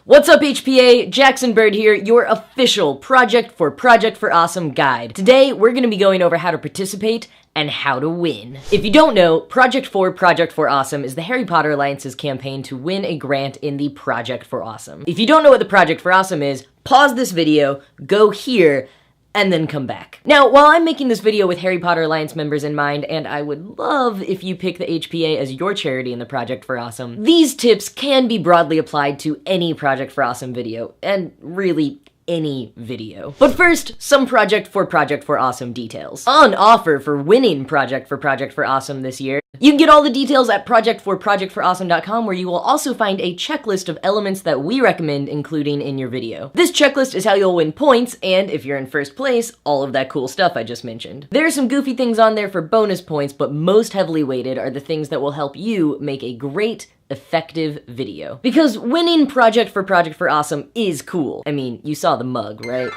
What's up, HPA? Jackson Bird here, your official Project for Awesome guide. Today, we're going to be going over how to participate and how to win. If you don't know, Project for Awesome is the Harry Potter Alliance's campaign to win a grant in the Project for Awesome. If you don't know what the Project for Awesome is, pause this video, go here, and then come back. Now, while I'm making this video with Harry Potter Alliance members in mind, and I would love if you pick the HPA as your charity in the Project for Awesome, these tips can be broadly applied to any Project for Awesome video, and really any video. But first, some Project for Awesome details. On offer for winning Project for Awesome this year, you can get all the details at projectforawesome.com, where you will also find a checklist of elements that we recommend including in your video. This checklist is how you'll win points, and if you're in first place, all of that cool stuff I just mentioned. There are some goofy things on there for bonus points, but most heavily weighted are the things that will help you make a great, effective video. Because winning Project for Awesome is cool. I mean, you saw the mug, right?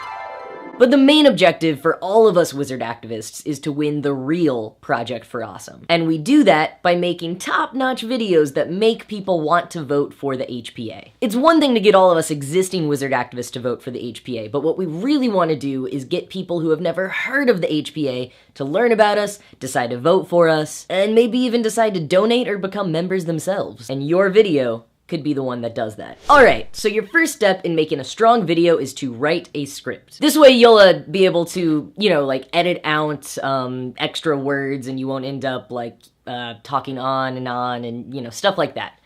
But the main objective for all of us wizard activists is to win the real Project for Awesome. And we do that by making top-notch videos that make people want to vote for the HPA. It's one thing to get all of us existing wizard activists to vote for the HPA, but what we really want to do is get people who have never heard of the HPA to learn about us, decide to vote for us, and maybe even decide to donate or become members themselves. And your video could be the one that does that. Alright, so your first step in making a strong video is to write a script. This way you'll be able to, edit out extra words, and you won't end up talking on and stuff like that.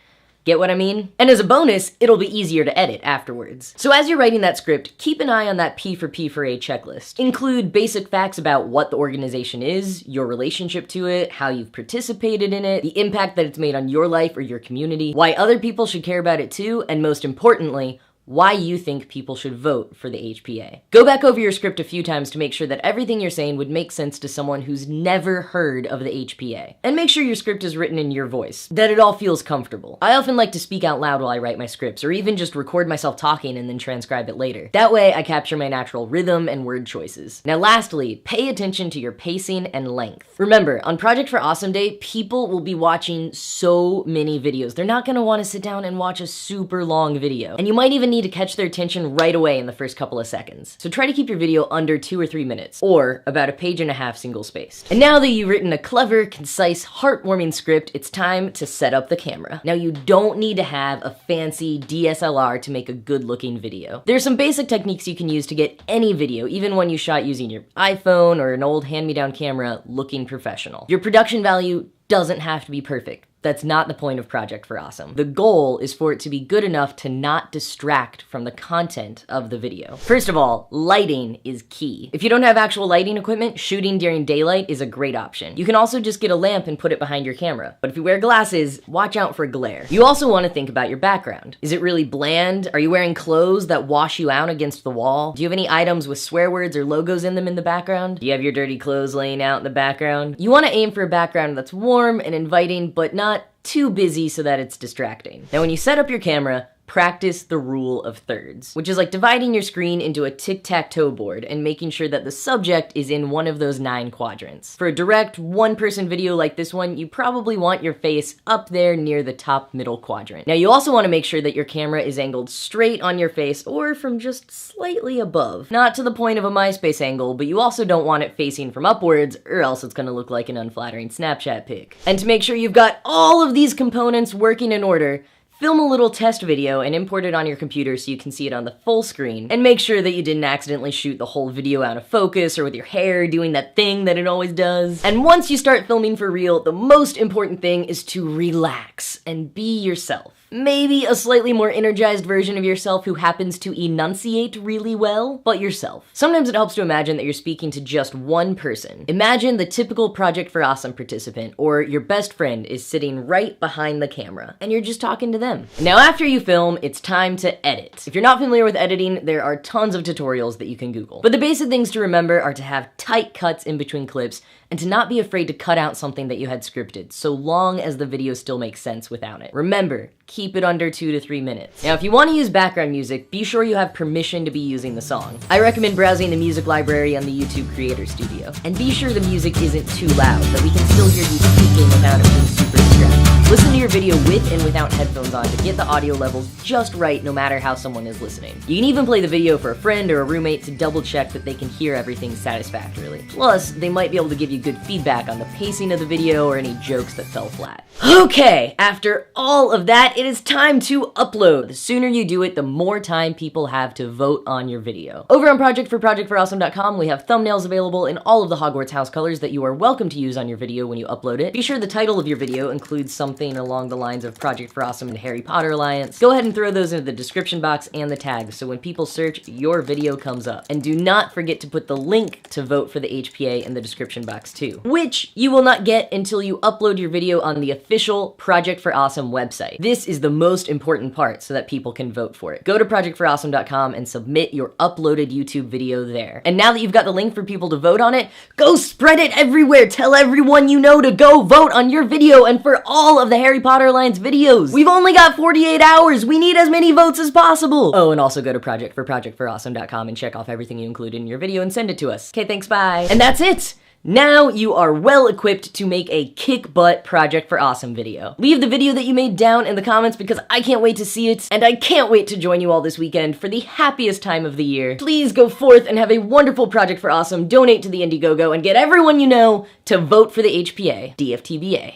Get what I mean? And as a bonus, it'll be easier to edit afterwards. So as you're writing that script, keep an eye on that P for A checklist. Include basic facts about what the organization is, your relationship to it, how you've participated in it, the impact that it's made on your life or your community, why other people should care about it too, and most importantly, why you think people should vote for the HPA. Go back over your script a few times to make sure that everything you're saying would make sense to someone who's never heard of the HPA. And make sure your script is written in your voice, that it all feels comfortable. I often like to speak out loud while I write my scripts, or even just record myself talking and then transcribe it later. That way I capture my natural rhythm and word choices. Now lastly, pay attention to your pacing and length. Remember, on Project for Awesome Day, people will be watching so many videos. They're not gonna wanna sit down and watch a super long video. And you might even need to catch their attention right away in the first couple of seconds. So try to keep your video under 2 or 3 minutes, or about 1.5 pages single-spaced. And now that you've written a clever, concise, heartwarming script, it's time to set up the camera. Now you don't need to have a fancy DSLR to make a good-looking video. There's some basic techniques you can use to get any video, even one you shot using your iPhone or an old hand-me-down camera, looking professional. Your production value doesn't have to be perfect. That's not the point of Project for Awesome. The goal is for it to be good enough to not distract from the content of the video. First of all, lighting is key. If you don't have actual lighting equipment, shooting during daylight is a great option. You can also just get a lamp and put it behind your camera. But if you wear glasses, watch out for glare. You also want to think about your background. Is it really bland? Are you wearing clothes that wash you out against the wall? Do you have any items with swear words or logos in them in the background? Do you have your dirty clothes laying out in the background? You want to aim for a background that's warm and inviting, but not too busy so that it's distracting. Now when you set up your camera, practice the rule of thirds, which is like dividing your screen into a tic-tac-toe board and making sure that the subject is in one of those 9 quadrants. For a direct one-person video like this one, you probably want your face up there near the top middle quadrant. Now you also want to make sure that your camera is angled straight on your face or from just slightly above. Not to the point of a MySpace angle, but you also don't want it facing from upwards, or else it's going to look like an unflattering Snapchat pic. And to make sure you've got all of these components working in order, film a little test video and import it on your computer so you can see it on the full screen, and make sure that you didn't accidentally shoot the whole video out of focus or with your hair doing that thing that it always does. And once you start filming for real, the most important thing is to relax and be yourself. Maybe a slightly more energized version of yourself who happens to enunciate really well, but yourself. Sometimes it helps to imagine that you're speaking to just one person. Imagine the typical Project for Awesome participant, or your best friend is sitting right behind the camera, and you're just talking to them. Now after you film, it's time to edit. If you're not familiar with editing, there are tons of tutorials that you can Google. But the basic things to remember are to have tight cuts in between clips, and to not be afraid to cut out something that you had scripted, so long as the video still makes sense without it. Remember, keep it under 2 to 3 minutes. Now, if you want to use background music, be sure you have permission to be using the song. I recommend browsing the music library on the YouTube Creator Studio. And be sure the music isn't too loud, that we can still hear you speaking without it being super distracting. Listen to your video with and without headphones on to get the audio levels just right no matter how someone is listening. You can even play the video for a friend or a roommate to double check that they can hear everything satisfactorily. Plus, they might be able to give you good feedback on the pacing of the video or any jokes that fell flat. Okay, after all of that, it is time to upload. The sooner you do it, the more time people have to vote on your video. Over on projectforawesome.com, we have thumbnails available in all of the Hogwarts house colors that you are welcome to use on your video when you upload it. Be sure the title of your video includes something along the lines of Project for Awesome and Harry Potter Alliance. Go ahead and throw those into the description box and the tags so when people search, your video comes up. And do not forget to put the link to vote for the HPA in the description box too, which you will not get until you upload your video on the official Project for Awesome website. This is the most important part so that people can vote for it. Go to projectforawesome.com and submit your uploaded YouTube video there. And now that you've got the link for people to vote on it, go spread it everywhere. Tell everyone you know to go vote on your video and for all of the Harry Potter Alliance videos. We've only got 48 hours. We need as many votes as possible. Oh, and also go to projectforawesome.com and check off everything you include in your video and send it to us. Okay, thanks, bye. And that's it. Now you are well equipped to make a kick butt Project for Awesome video. Leave the video that you made down in the comments because I can't wait to see it, and I can't wait to join you all this weekend for the happiest time of the year. Please go forth and have a wonderful Project for Awesome, donate to the Indiegogo, and get everyone you know to vote for the HPA. DFTBA.